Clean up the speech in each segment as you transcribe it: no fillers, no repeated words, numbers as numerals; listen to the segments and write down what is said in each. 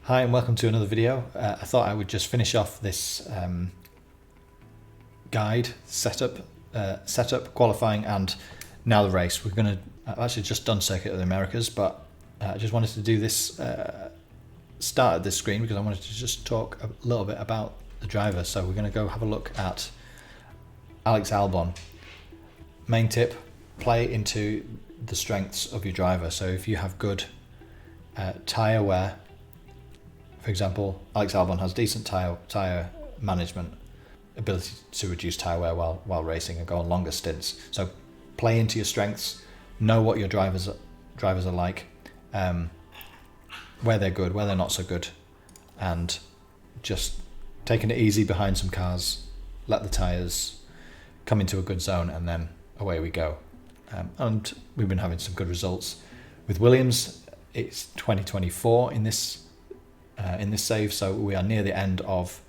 Hi and welcome to another video. I thought I would just finish off this guide, setup, qualifying and now the race. We're going to, I've actually just done Circuit of the Americas, but I just wanted to do this, start at this screen because I wanted to just talk a little bit about the driver. So we're going to go have a look at Alex Albon. Main tip, play into the strengths of your driver. So if you have good tyre wear, for example, Alex Albon has decent tyre management, ability to reduce tyre wear while racing and go on longer stints. So play into your strengths, know what your drivers are like, where they're good, where they're not so good, and just taking it easy behind some cars, let the tyres come into a good zone, and then away we go. And we've been having some good results. With Williams, it's 2024 in this save, so we are near the end of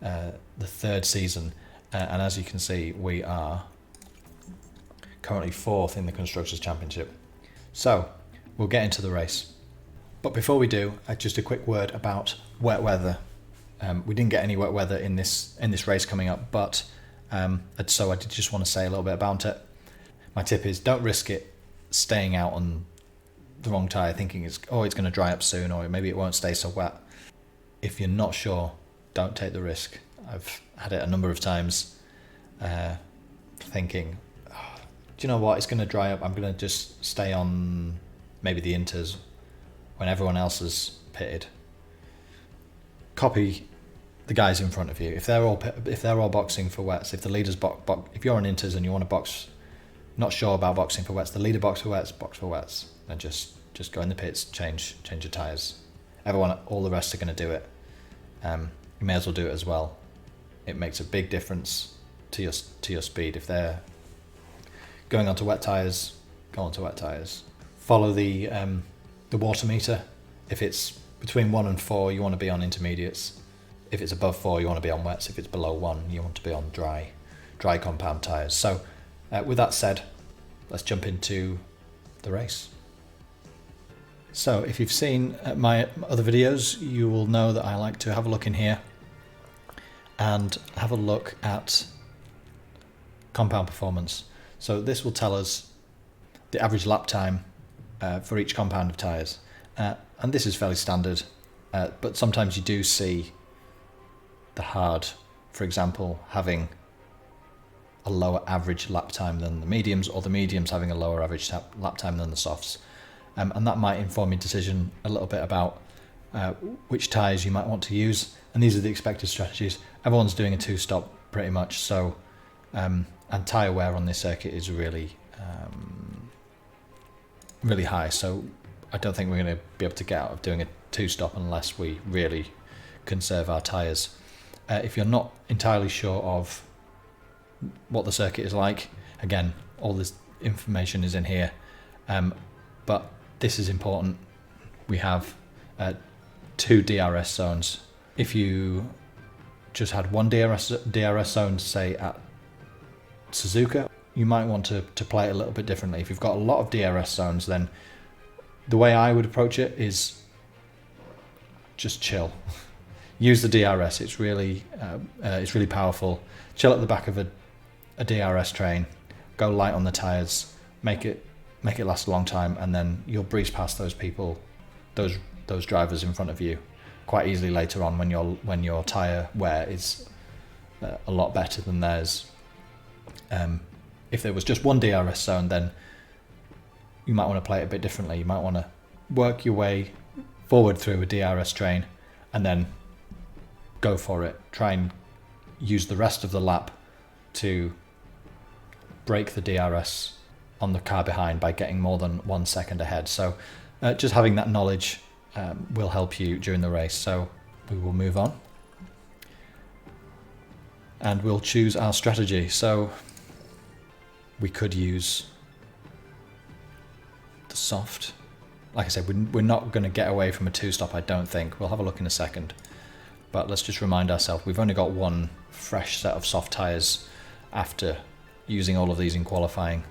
the third season, and as you can see, we are currently fourth in the Constructors' Championship. So we'll get into the race, but before we do, just a quick word about wet weather. We didn't get any wet weather in this race coming up, but so I did just want to say a little bit about it. My tip is don't risk it staying out on the wrong tyre thinking it's going to dry up soon, or maybe it won't stay so wet. If you're not sure, don't take the risk. I've had it a number of times thinking, do you know what, it's going to dry up, I'm going to just stay on maybe the inters when everyone else has pitted. Copy the guys in front of you. If they're all boxing for wets, if the leaders if you're on inters and you want to box, not sure about boxing for wets, the leader box for wets, then just go in the pits, change your tyres. All the rest are going to do it. You may as well do it as well. It makes a big difference to your speed. If they're going onto wet tyres, go onto wet tyres. Follow the water meter. If it's between 1 and 4, you want to be on intermediates. If it's above 4, you want to be on wets. If it's below 1, you want to be on dry compound tyres. So with that said, let's jump into the race. So if you've seen my other videos, you will know that I like to have a look in here and have a look at compound performance. So this will tell us the average lap time for each compound of tyres. And this is fairly standard, but sometimes you do see the hard, for example, having a lower average lap time than the mediums, or the mediums having a lower average lap time than the softs. And that might inform your decision a little bit about which tyres you might want to use. And these are the expected strategies. Everyone's doing a 2-stop pretty much. So, and tyre wear on this circuit is really high. So I don't think we're going to be able to get out of doing a 2-stop unless we really conserve our tyres. If you're not entirely sure of what the circuit is like, again, all this information is in here. But this is important. We have 2 DRS zones. If you just had one DRS zone, say at Suzuka, you might want to play it a little bit differently. If you've got a lot of DRS zones, then the way I would approach it is just chill. Use the DRS. It's really powerful. Chill at the back of a DRS train. Go light on the tyres. Make it last a long time, and then you'll breeze past those people, those drivers in front of you, quite easily later on when your tyre wear is a lot better than theirs. If there was just one DRS zone, then you might want to play it a bit differently. You might want to work your way forward through a DRS train and then go for it. Try and use the rest of the lap to break the DRS on the car behind by getting more than 1 second ahead. So just having that knowledge will help you during the race. So we will move on and we'll choose our strategy. So we could use the soft. Like I said, we're not going to get away from a 2-stop, I don't think. We'll have a look in a second. But let's just remind ourselves, we've only got one fresh set of soft tyres after using all of these in qualifying.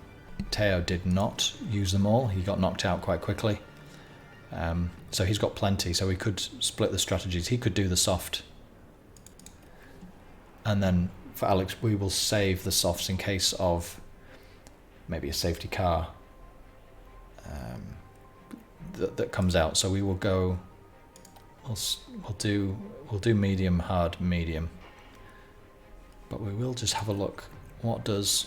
Teo did not use them all. He got knocked out quite quickly. So he's got plenty, so we could split the strategies. He could do the soft. And then for Alex, we will save the softs in case of maybe a safety car that comes out. So we will go, we'll do medium, hard, medium. But we will just have a look. What does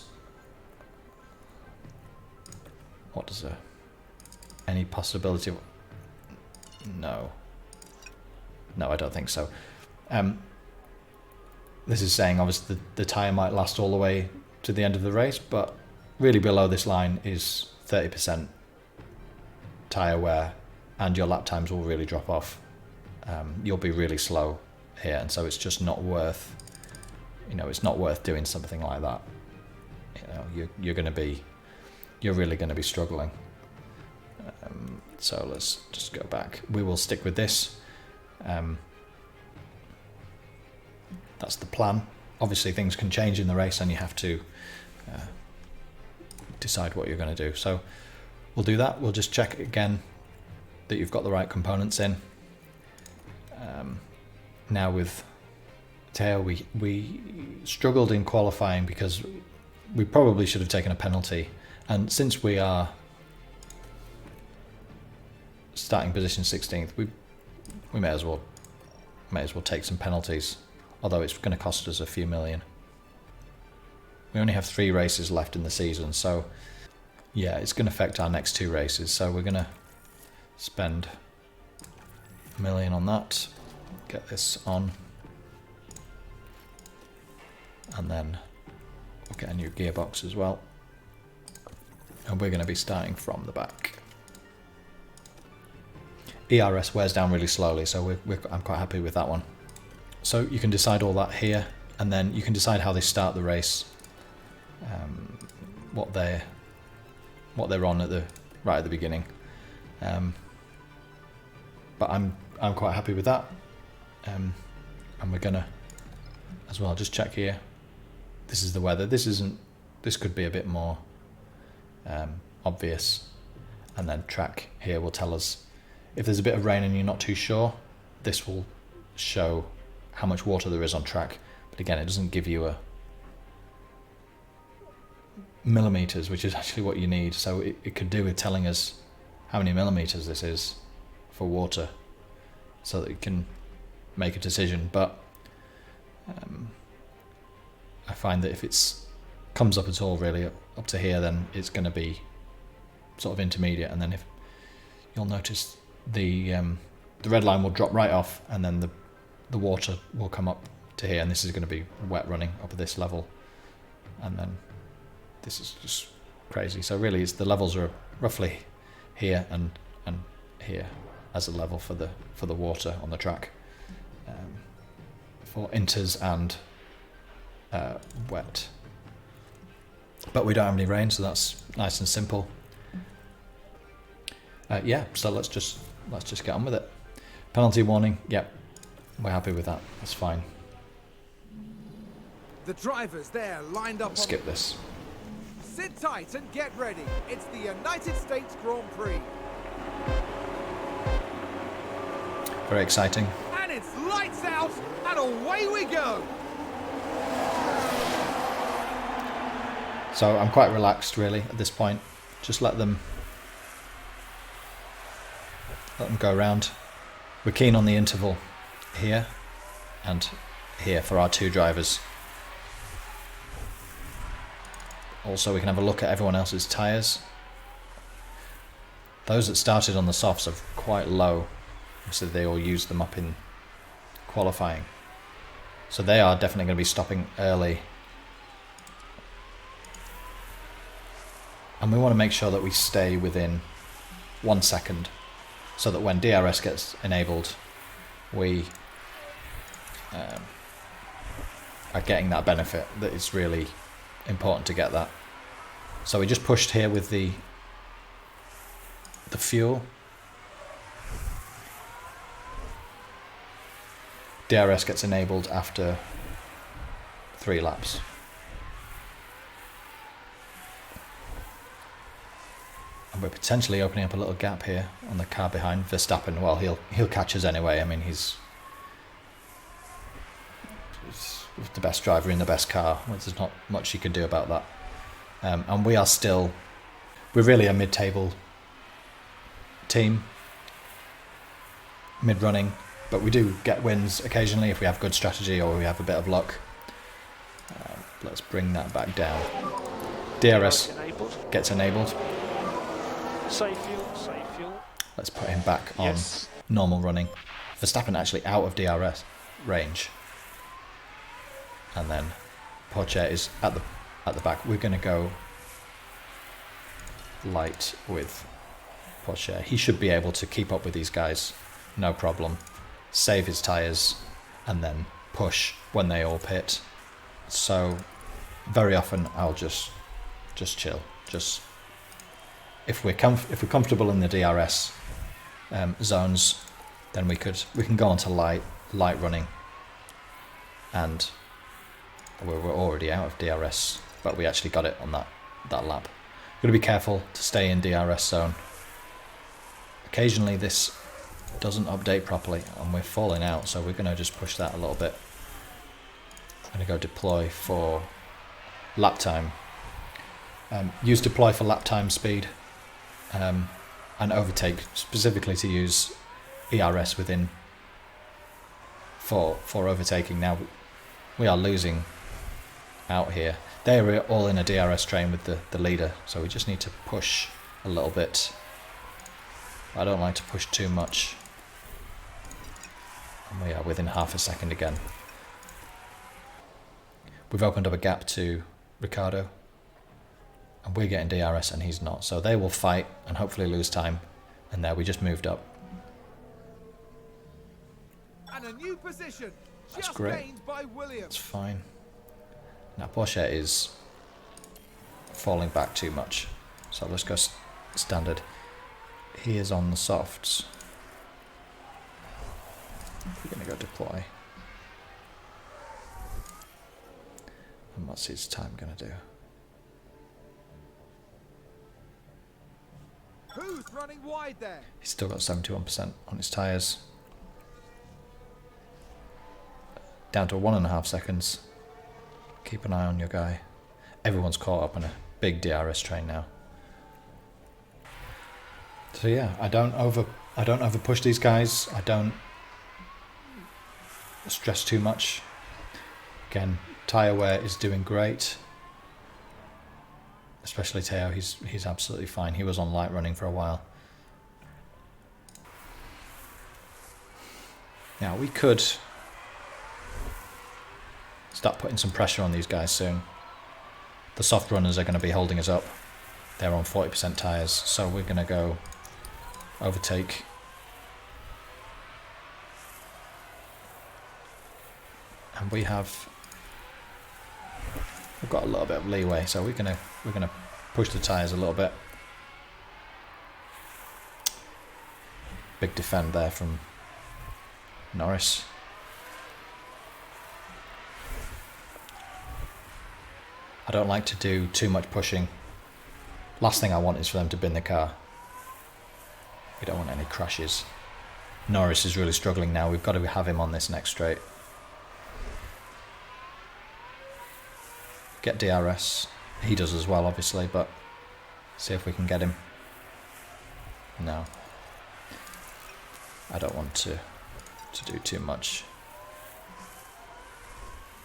any possibility of, no, I don't think so. This is saying obviously the tyre might last all the way to the end of the race, but really below this line is 30% tyre wear, and your lap times will really drop off. You'll be really slow here, and so it's just not worth, it's not worth doing something like that. You're really going to be struggling. So let's just go back. We will stick with this. That's the plan. Obviously things can change in the race and you have to decide what you're going to do. So we'll do that. We'll just check again that you've got the right components in. Now with Teo, we struggled in qualifying because we probably should have taken a penalty. And since we are starting position 16th, we may as well take some penalties, although it's going to cost us a few million. We only have 3 races left in the season, so yeah, it's going to affect our next 2 races. So we're going to spend $1 million on that, get this on, and then we'll get a new gearbox as well. And we're going to be starting from the back. ERS wears down really slowly, so I'm quite happy with that one. So you can decide all that here, and then you can decide how they start the race, what they're on right at the beginning. But I'm quite happy with that, and we're gonna as well just check here. This is the weather. This could be a bit more obvious, and then track here will tell us if there's a bit of rain and you're not too sure. This will show how much water there is on track, but again, it doesn't give you a millimeters, which is actually what you need. So it could do with telling us how many millimeters this is for water, so that you can make a decision. But I find that if it's comes up at all really up to here, then it's going to be sort of intermediate, and then if you'll notice the red line will drop right off, and then the water will come up to here, and this is going to be wet running up at this level, and then this is just crazy. So really the levels are roughly here and here as a level for the water on the track, for inters and wet. But we don't have any rain, so that's nice and simple. Yeah, so let's just get on with it. Penalty warning, yep, we're happy with that, that's fine. The drivers there lined up. Skip this. Sit tight and get ready. It's the United States Grand Prix. Very exciting. And it's lights out and away we go. So I'm quite relaxed really at this point. Just let them go around. We're keen on the interval here and here for our 2 drivers. Also, we can have a look at everyone else's tyres. Those that started on the softs are quite low, so they all used them up in qualifying. So they are definitely going to be stopping early. And we want to make sure that we stay within 1 second, so that when DRS gets enabled, we are getting that benefit. That is really important to get that. So we just pushed here with the fuel. DRS gets enabled after 3 laps. And we're potentially opening up a little gap here on the car behind Verstappen. Well, he'll catch us anyway. I mean, he's the best driver in the best car. There's not much you can do about that. And we're really a mid-table team, mid-running, but we do get wins occasionally if we have good strategy or we have a bit of luck. Let's bring that back down. DRS gets enabled. Safe fuel. Let's put him back on normal running. Verstappen actually out of DRS range. And then Porsche is at the back. We're going to go light with Porsche. He should be able to keep up with these guys, no problem. Save his tyres and then push when they all pit. So very often I'll just chill. Just if we're comfortable in the DRS zones, then we can go on to light running, and we're already out of DRS, but we actually got it on that lap. Got to be careful to stay in DRS zone. Occasionally this doesn't update properly and we're falling out, so we're going to just push that a little bit. I'm going to go deploy for lap time. Use deploy for lap time speed, and overtake specifically to use ERS within for overtaking. Now we are losing out here. They are all in a DRS train with the leader, so we just need to push a little bit. I don't like to push too much. And we are within half a second again. We've opened up a gap to Ricciardo, and we're getting DRS and he's not, so they will fight and hopefully lose time. And there we just moved up. And a new position. That's Just great. gained by Williams. That's fine. Now Porsche is falling back too much, so let's go standard. He is on the softs. We're going to go deploy. And what's his time going to do? Who's running wide there? He's still got 71% on his tyres. Down to 1.5 seconds. Keep an eye on your guy. Everyone's caught up in a big DRS train now. So yeah, I don't over push these guys. I don't stress too much. Again, tyre wear is doing great. Especially Teo, he's absolutely fine. He was on light running for a while. Now we could start putting some pressure on these guys soon. The soft runners are going to be holding us up. They're on 40% tyres, so we're going to go overtake. And we've got a little bit of leeway, so we're gonna push the tyres a little bit. Big defend there from Norris. I don't like to do too much pushing. Last thing I want is for them to bin the car. We don't want any crashes. Norris is really struggling now. We've got to have him on this next straight. Get DRS. He does as well, obviously, but see if we can get him. No. I don't want to do too much.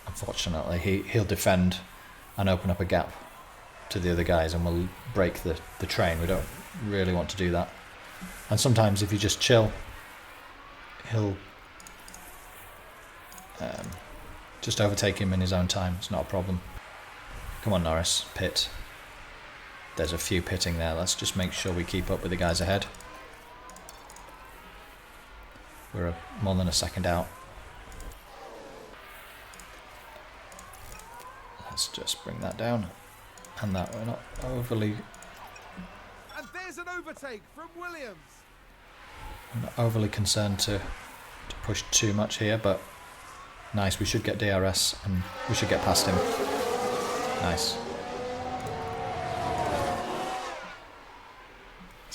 Unfortunately, he'll defend and open up a gap to the other guys and we'll break the train. We don't really want to do that. And sometimes if you just chill, he'll just overtake him in his own time. It's not a problem. Come on, Norris, pit. There's a few pitting there. Let's just make sure we keep up with the guys ahead. We're more than a second out. Let's just bring that down. And that we're not overly... And there's an overtake from Williams. I'm not overly concerned to push too much here, but nice. We should get DRS and we should get past him. Nice.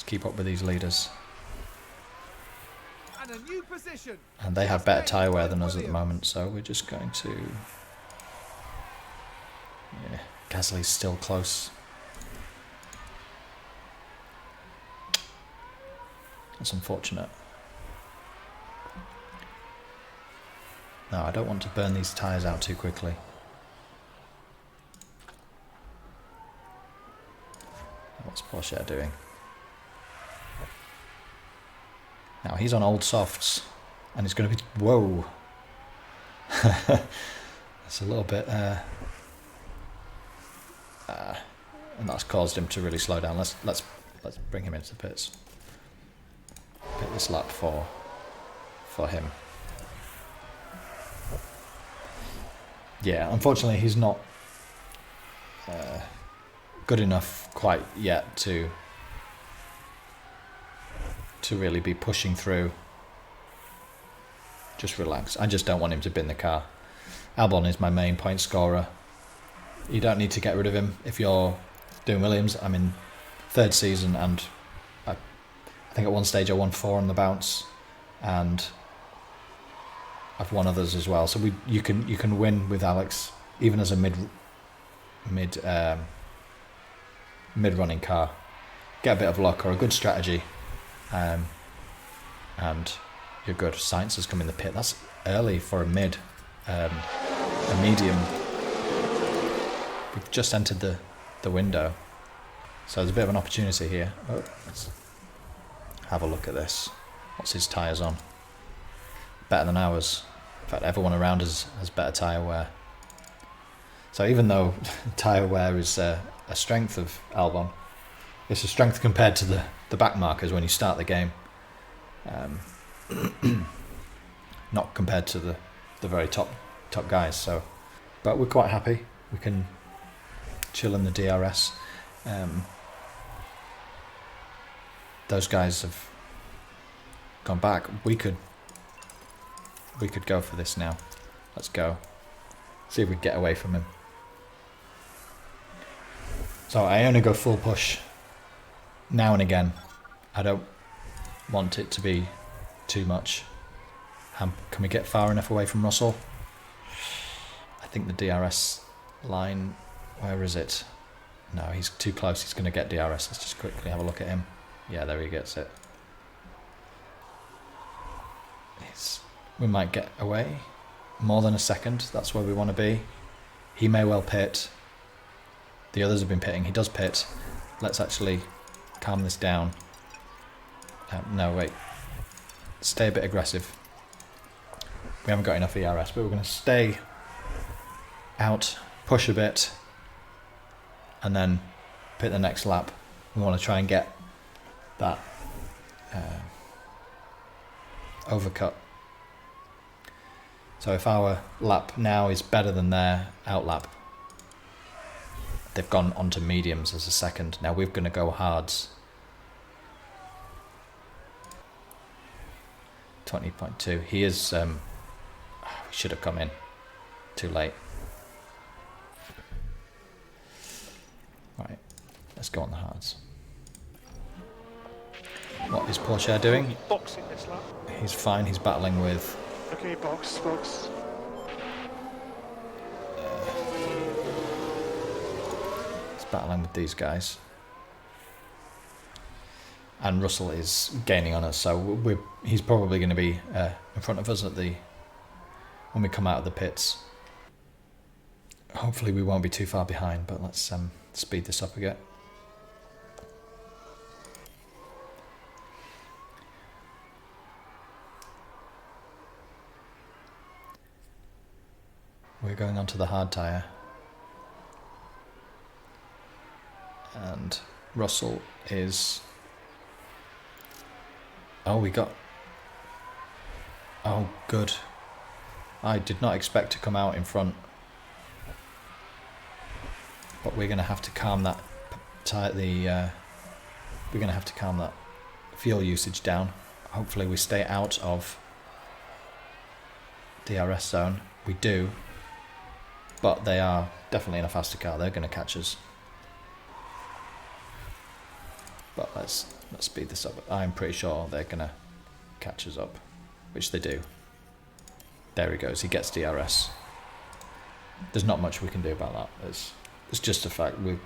keep up with these leaders. And a new position. And they have better tyre wear than us at the moment, so we're just going to... Yeah, Gasly's still close. That's unfortunate. No, I don't want to burn these tyres out too quickly. What's Porsche doing? Now he's on old softs, and he's going to be... Whoa! That's a little bit... and that's caused him to really slow down. Let's bring him into the pits. Pit this lap for him. Yeah, unfortunately he's not good enough quite yet to really be pushing through. Just relax. I just don't want him to bin the car. Albon is my main point scorer. You don't need to get rid of him if you're doing Williams. I'm in third season, and I think at one stage I won 4 on the bounce, and I've won others as well. So you can win with Alex even as a mid running car. Get a bit of luck or a good strategy, and you're good. Sainz has come in the pit. That's early for a medium. We've just entered the window, so there's a bit of an opportunity here. Oh, let's have a look at this. What's his tyres on? Better than ours. In fact, everyone around us has better tyre wear. So even though tyre wear is a strength of Albon, it's a strength compared to the back markers when you start the game. Not compared to the very top guys. So, but we're quite happy. We can chill in the DRS. Those guys have gone back. We could go for this now. Let's go. See if we get away from him. So I only go full push now and again. I don't want it to be too much. Can we get far enough away from Russell? I think the DRS line, where is it? No, he's too close. He's going to get DRS. Let's just quickly have a look at him. Yeah, there he gets it. We might get away. More than a second. That's where we want to be. He may well pit. The others have been pitting. He does pit. Let's actually calm this down. No, wait. Stay a bit aggressive. We haven't got enough ERS, but we're going to stay out, push a bit, and then pit the next lap. We want to try and get that overcut. So if our lap now is better than their out lap, they've gone onto mediums as a second. Now we're going to go hards. 20.2. He is... we should have come in. Too late. Right. Let's go on the hards. What is Porsche doing? Boxing this lap. He's fine. He's battling with... Okay, box. He's battling with these guys. And Russell is gaining on us, so he's probably going to be in front of us when we come out of the pits. Hopefully we won't be too far behind, but let's speed this up a bit. We're going onto the hard tyre. And Russell is... Oh, we got... Oh, good. I did not expect to come out in front. But we're going to have to calm that... we're going to have to calm that fuel usage down. Hopefully we stay out of DRS zone. We do. But they are definitely in a faster car. They're going to catch us. But let's speed this up. I'm pretty sure they're gonna catch us up, which they do. There he goes. He gets DRS. There's not much we can do about that. It's just a fact. We're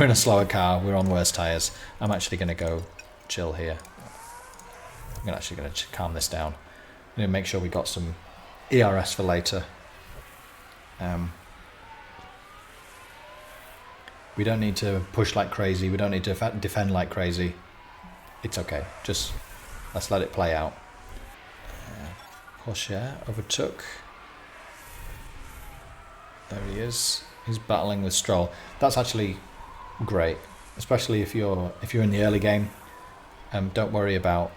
in a slower car. We're on worse tyres. I'm actually gonna go chill here. I'm actually gonna calm this down. I'm gonna make sure we got some ERS for later. We don't need to push like crazy. We don't need to defend like crazy. It's okay. Just let's let it play out. Porsche overtook. There he is. He's battling with Stroll. That's actually great, especially if you're in the early game. Don't worry about.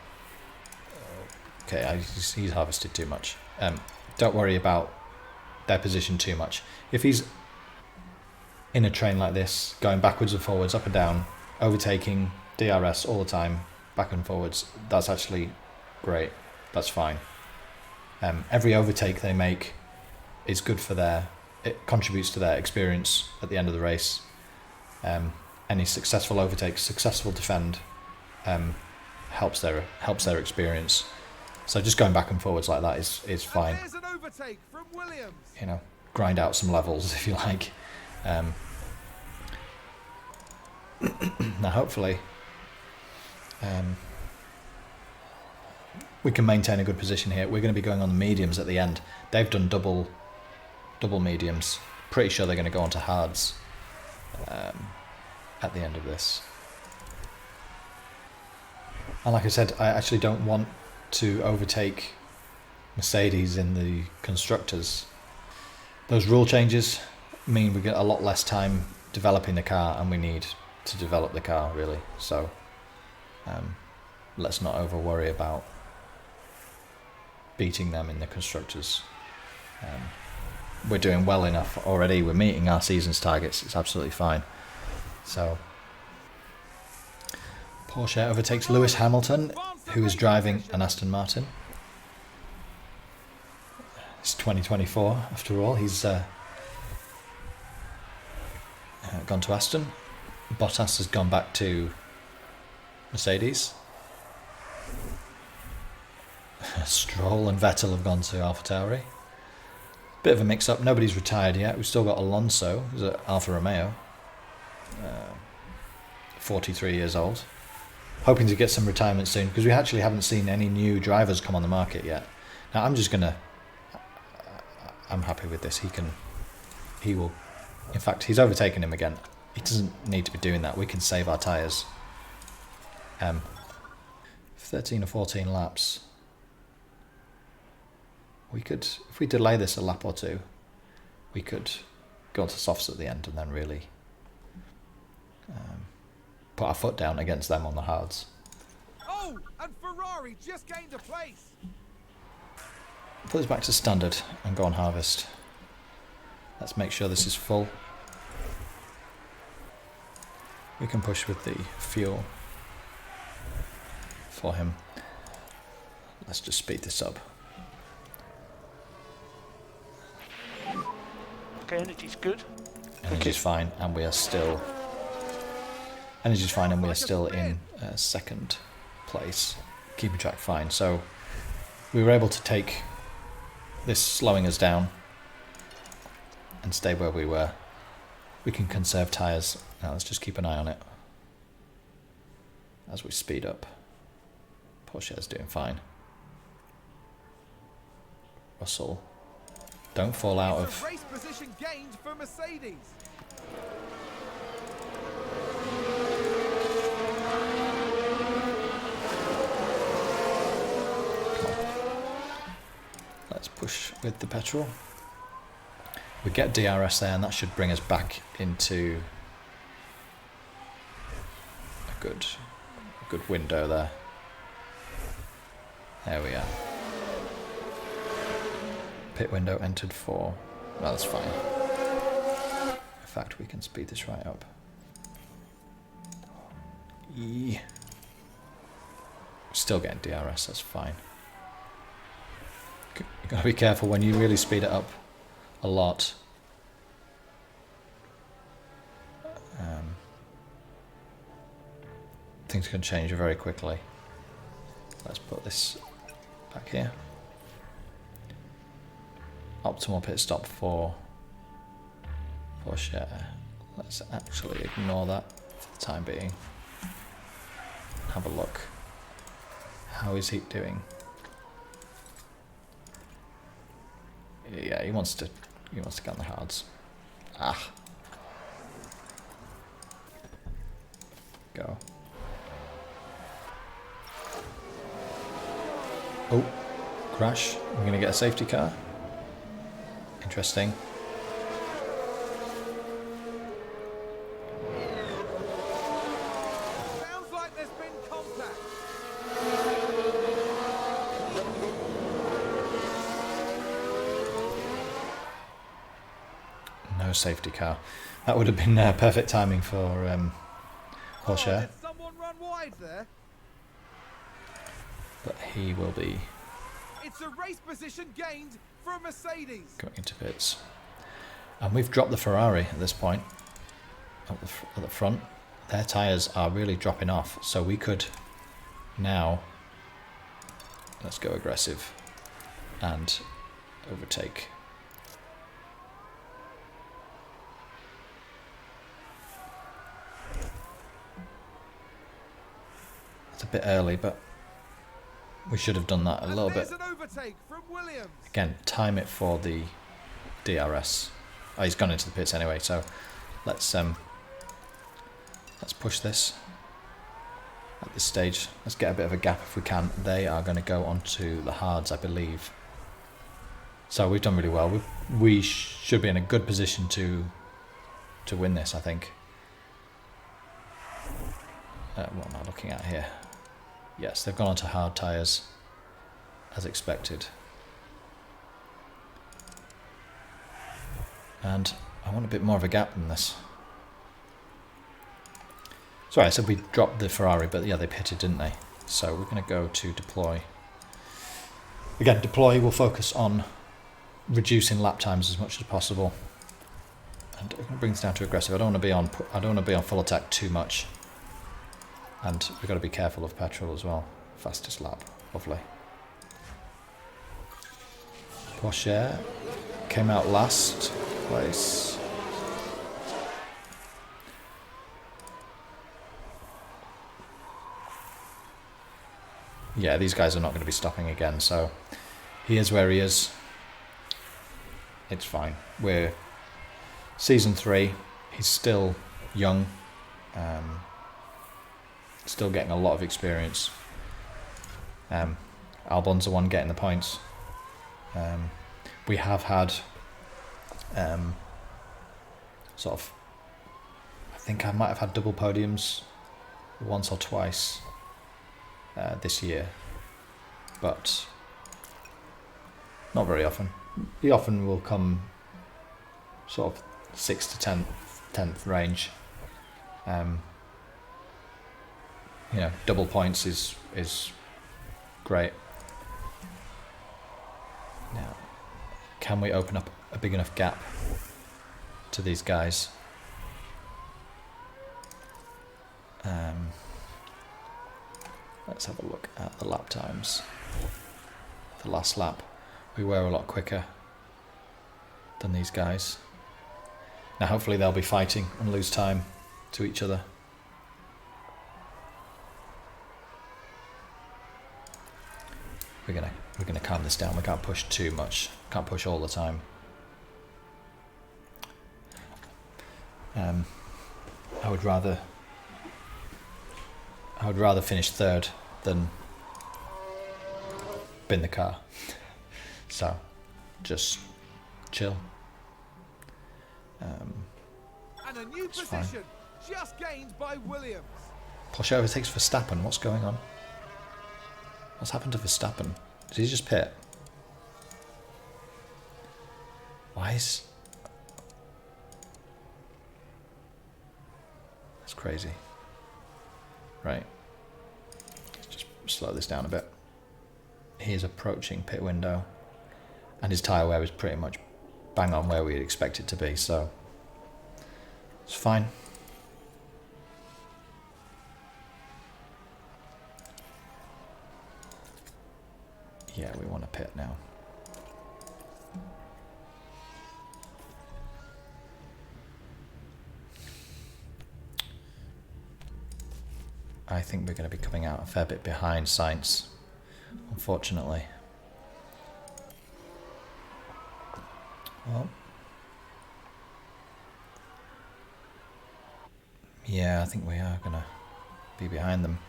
Okay, he's harvested too much. Don't worry about their position too much. If he's in a train like this, going backwards and forwards, up and down, overtaking, DRS all the time, back and forwards, that's actually great. That's fine. Every overtake they make is good for it contributes to their experience at the end of the race. Any successful overtake, successful defend, helps their experience. So just going back and forwards like that is fine. There's an overtake from Williams. You know, grind out some levels if you like. Now hopefully we can maintain a good position here. We're going to be going on the mediums at the end. They've done double mediums. Pretty sure they're going to go on to hards at the end of this. And like I said, I actually don't want to overtake Mercedes in the constructors. Those rule changes mean we get a lot less time developing the car, and we need to develop the car really. So let's not over worry about beating them in the constructors. We're doing well enough already. We're meeting our season's targets. It's absolutely fine. So Porsche overtakes Lewis Hamilton, who is driving an Aston Martin. It's 2024 after all. He's gone to Aston. Bottas has gone back to Mercedes. Stroll and Vettel have gone to AlphaTauri. Bit of a mix-up. Nobody's retired yet. We've still got Alonso, who's at Alfa Romeo. 43 years old. Hoping to get some retirement soon, because we actually haven't seen any new drivers come on the market yet. Now I'm happy with this. He will. In fact, he's overtaken him again. He doesn't need to be doing that. We can save our tyres. 13 or 14 laps. We could, if we delay this a lap or two, we could go to softs at the end and then really put our foot down against them on the hards. Oh, and Ferrari just gained a place. Put this back to standard and go on harvest. Let's make sure this is full. We can push with the fuel for him. Let's just speed this up. Okay, energy's good. Energy's fine, and we are still. Energy's fine, and we are still in second place, keeping track fine. So we were able to take this slowing us down and stay where we were. We can conserve tyres. Now let's just keep an eye on it as we speed up. Porsche's doing fine. Russell, don't fall out It's of. a race position gained for Mercedes. Let's push with the petrol. We get DRS there, and that should bring us back into a good window there. There we are. Pit window entered for. Well, that's fine. In fact, we can speed this right up. Yeah. Still getting DRS, that's fine. You gotta be careful when you really speed it up a lot. things can change very quickly. Let's put this back here. Optimal pit stop for Porsche. Let's actually ignore that for the time being. Have a look. How is he doing? Yeah, he wants to get on the hards. Ah. Go. Oh, crash. I'm gonna get a safety car. Interesting. Sounds like there's been contact. No safety car. That would have been perfect timing for Porsche, Did someone run wide there? but he will be It's a race position gained for Mercedes. going into pits. And we've dropped the Ferrari at this point, at the front. Their tyres are really dropping off, so we could now, let's go aggressive and overtake. It's a bit early, but we should have done that a little bit. There's an overtake from Williams. Again, time it for the DRS. Oh, he's gone into the pits anyway, so let's push this at this stage. Let's get a bit of a gap if we can. They are going to go onto the hards, I believe. So we've done really well. We should be in a good position to win this, I think. What am I looking at here? Yes, they've gone onto hard tyres, as expected. And I want a bit more of a gap than this. Sorry, I said we dropped the Ferrari, but yeah, they pitted, didn't they? So we're going to go to deploy. Again, deploy will focus on reducing lap times as much as possible. And it brings down to aggressive. I don't want to be on full attack too much. And we've got to be careful of petrol as well. Fastest lap, lovely. Porsche came out last place. Yeah, these guys are not going to be stopping again, so he is where he is. It's fine. We're season 3. He's still young. Still getting a lot of experience. Albon's the one getting the points. We have had sort of, I think I might have had double podiums once or twice this year, but not very often. He often will come sort of 6th to 10th range. You know, double points is great. Now, can we open up a big enough gap to these guys? Let's have a look at the lap times. The last lap, we were a lot quicker than these guys. Now hopefully they'll be fighting and lose time to each other. We're gonna calm this down. We can't push too much. Can't push all the time. I would rather finish 3rd than bin the car. So, just chill. And a new position just gained by Williams. Porsche overtakes Verstappen. What's going on? What's happened to Verstappen? Did he just pit? Why is... That's crazy. Right. Let's just slow this down a bit. He is approaching pit window. And his tyre wear is pretty much bang on where we'd expect it to be, so... It's fine. Yeah, we want to pit now. I think we're going to be coming out a fair bit behind Sainz, unfortunately. Well, yeah, I think we are going to be behind them.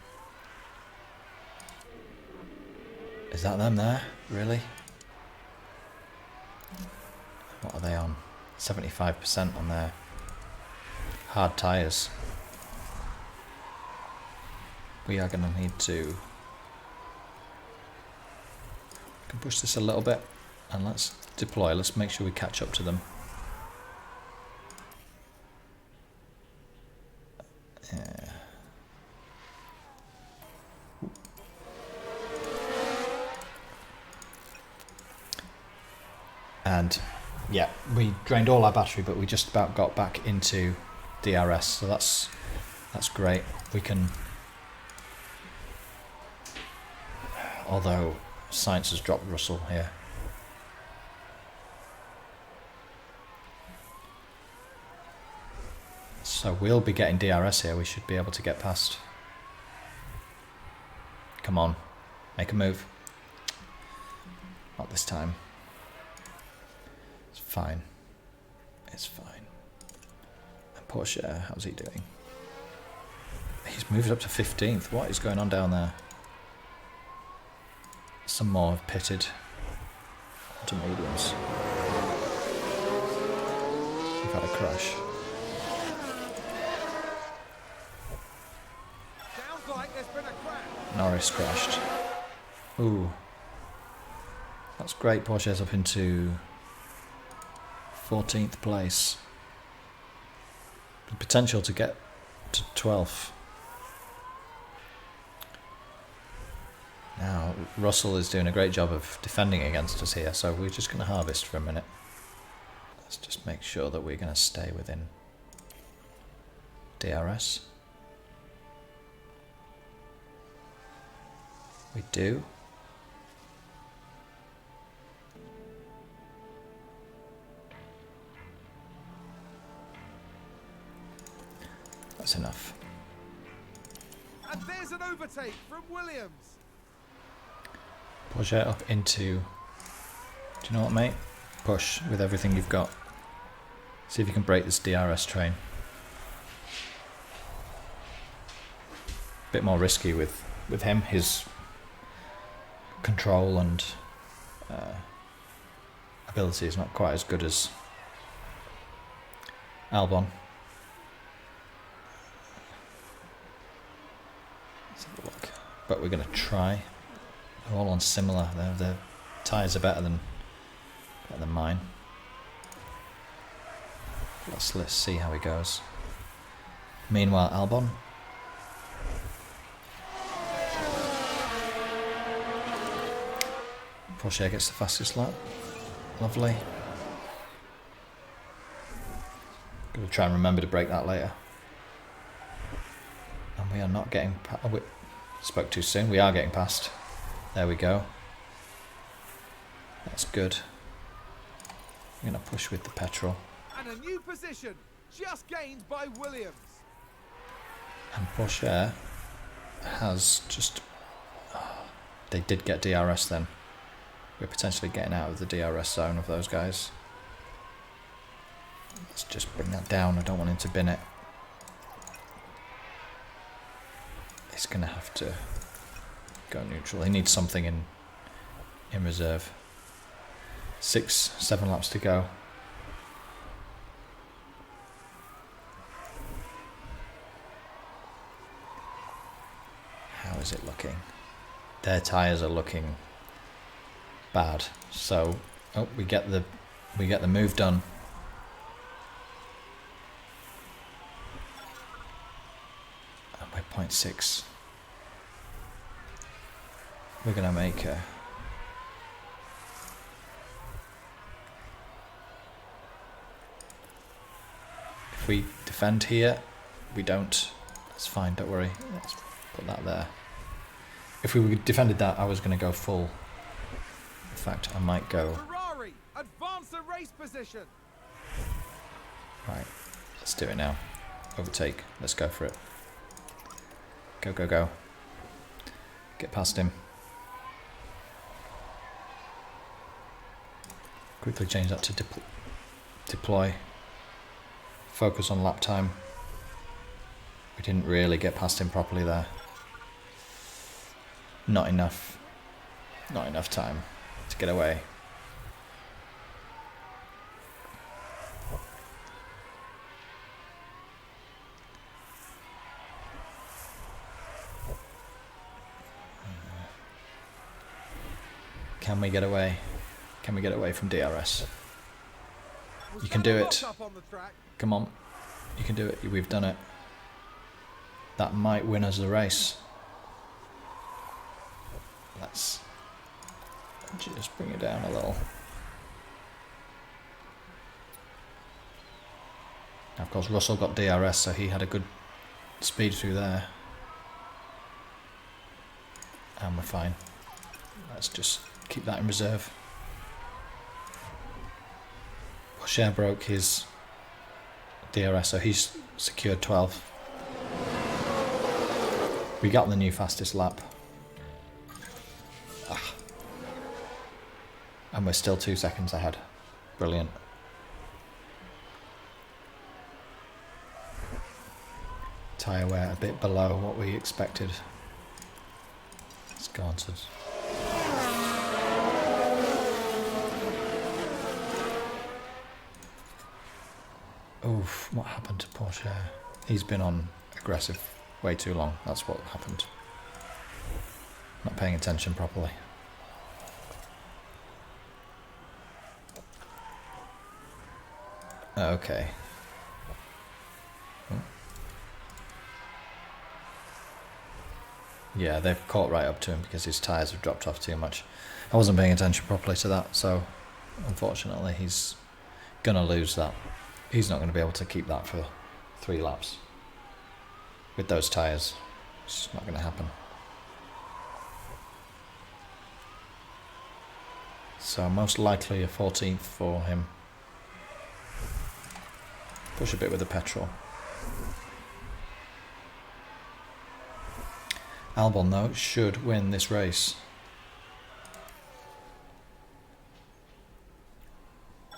Is that them there? Really? What are they on? 75% on their hard tyres. We are going to need to push this a little bit and let's deploy. Let's make sure we catch up to them. Yeah. And yeah, we drained all our battery, but we just about got back into DRS, so that's great. We can, although Sainz has dropped Russell here. So we'll be getting DRS here. We should be able to get past. Come on, make a move. Not this time. It's fine. It's fine. And Porsche, how's he doing? He's moved up to 15th. What is going on down there? Some more have pitted onto mediums. We've had a crash. Sounds like there's been a crash. Norris crashed. Ooh. That's great. Porsche's up into 14th place. The potential to get to 12th. Now, Russell is doing a great job of defending against us here, so we're just going to harvest for a minute. Let's just make sure that we're going to stay within DRS. We do. That's enough. And there's an overtake from Williams. Porsche up into... Do you know what, mate? Push with everything you've got. See if you can break this DRS train. Bit more risky with him. His control and ability is not quite as good as Albon. Let's have a look. But we're going to try. They're all on similar. Their tyres are better than mine. Let's see how he goes. Meanwhile, Albon. Porsche gets the fastest lap. Lovely. Gonna try and remember to break that later. And we are not getting past. Oh, we spoke too soon. We are getting past. There we go. That's good. I'm going to push with the petrol. And a new position, just gained by Williams. And Porsche has just... they did get DRS then. We're potentially getting out of the DRS zone of those guys. Let's just bring that down. I don't want him to bin it. He's going to have to go neutral. He needs something in reserve. 6-7 laps to go. How is it looking? Their tyres are looking bad. So, oh, we get the move done. And by 0.6, we're gonna make a. If we defend here, we don't. That's fine. Don't worry. Let's put that there. If we defended that, I was going to go full In fact, I might go. Ferrari, advance the race position. Right, let's do it now. Overtake. Let's go for it. Go, go, go. Get past him. Quickly change that to deploy. Focus on lap time. We didn't really get past him properly there. Not enough. Not enough time to get away. Can we get away? Can we get away from DRS? You can do it. Come on. You can do it. We've done it. That might win us the race. Let's just bring it down a little. Now, of course, Russell got DRS, so he had a good speed through there. And we're fine. Let's just keep that in reserve. Pourchaire broke his DRS, so he's secured 12. We got the new fastest lap. And we're still 2 seconds ahead. Brilliant. Tyre wear a bit below what we expected. Let's go on to... Oof, what happened to Pourchaire? He's been on aggressive way too long. That's what happened. Not paying attention properly. Okay. Oh. Yeah, they've caught right up to him because his tyres have dropped off too much. I wasn't paying attention properly to that, so unfortunately he's gonna lose that. He's not going to be able to keep that for 3 laps. With those tyres, it's not going to happen. So most likely a 14th for him. Push a bit with the petrol. Albon, though, should win this race.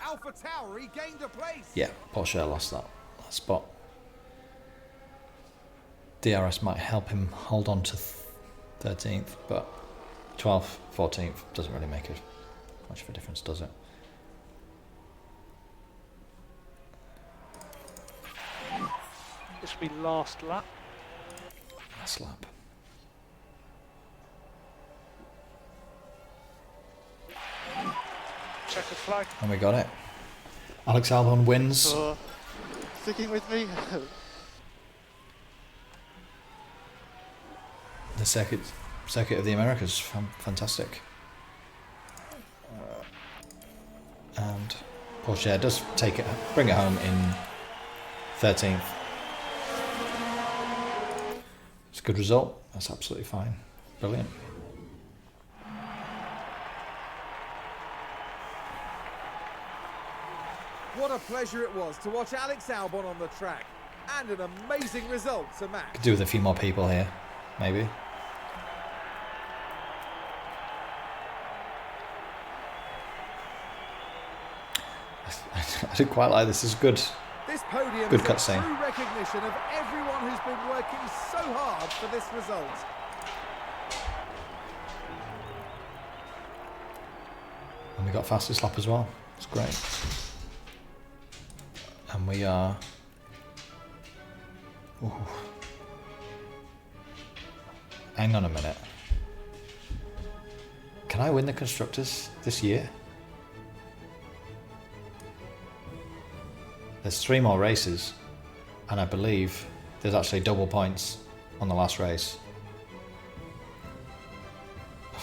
AlphaTauri gained a place. Yeah, Pourchaire lost that spot. DRS might help him hold on to 13th, but 12th, 14th doesn't really make much of a difference, does it? This will be last lap. Last lap. Checkered flag. And we got it. Alex Albon wins. So, sticking with me. The circuit of the Americas. Fantastic. And Pourchaire does bring it home in 13th. It's a good result. That's absolutely fine. Brilliant. What a pleasure it was to watch Alex Albon on the track. And an amazing result to match. Could do with a few more people here, maybe. I did quite like this. It's good. This podium Good is cutscene. a true recognition of everyone who's been working so hard for this result. And we got fastest lap as well. It's great. And we are... Ooh. Hang on a minute. Can I win the Constructors this year? There's 3 more races, and I believe there's actually double points on the last race.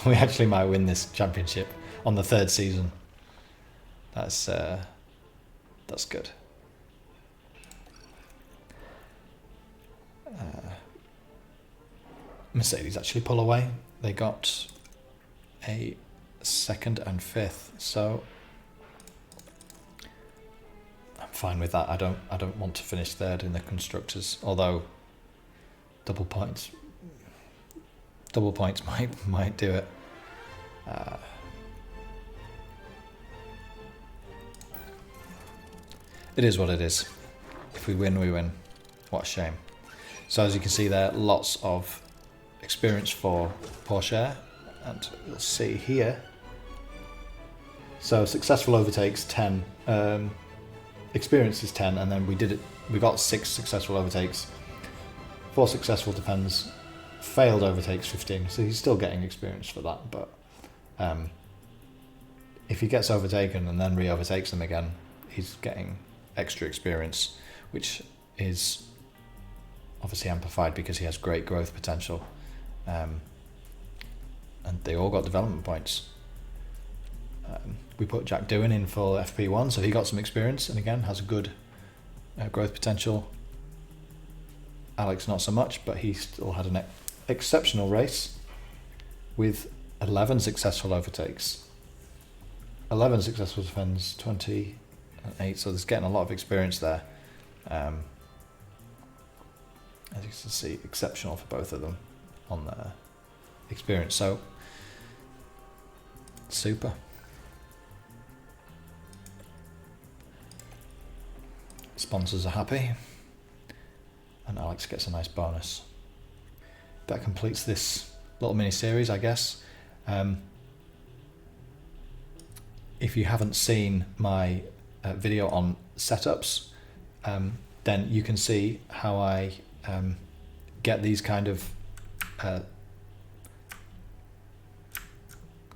We actually might win this championship on the 3rd season. That's good. Mercedes actually pull away. They got a 2nd and 5th. So I'm fine with that. I don't want to finish 3rd in the constructors, although double points might do it. It is what it is. If we win, we win. What a shame. So as you can see there, lots of experience for Pourchaire, and you'll see here. So successful overtakes 10, experience is 10, and then we got 6 successful overtakes, 4 successful defends, failed overtakes 15. So he's still getting experience for that, but if he gets overtaken and then re-overtakes them again, he's getting extra experience, which is obviously amplified because he has great growth potential, and they all got development points. We put Jack Doohan in for FP1, so he got some experience and again has a good growth potential. Alex not so much, but he still had an exceptional race with 11 successful overtakes, 11 successful defends, 20 and 8, so there's getting a lot of experience there. As you can see, exceptional for both of them on their experience, so super. Sponsors are happy, and Alex gets a nice bonus. That completes this little mini series, I guess. If you haven't seen my video on setups, then you can see how I get these kind of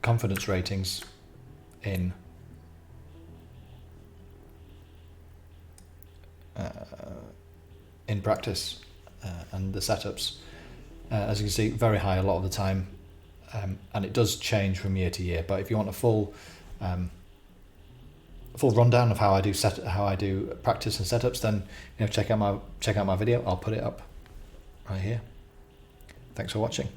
confidence ratings in practice and the setups. As you can see, very high a lot of the time, and it does change from year to year. But if you want a full rundown of how I do practice and setups, then check out my video. I'll put it up right here. Thanks for watching.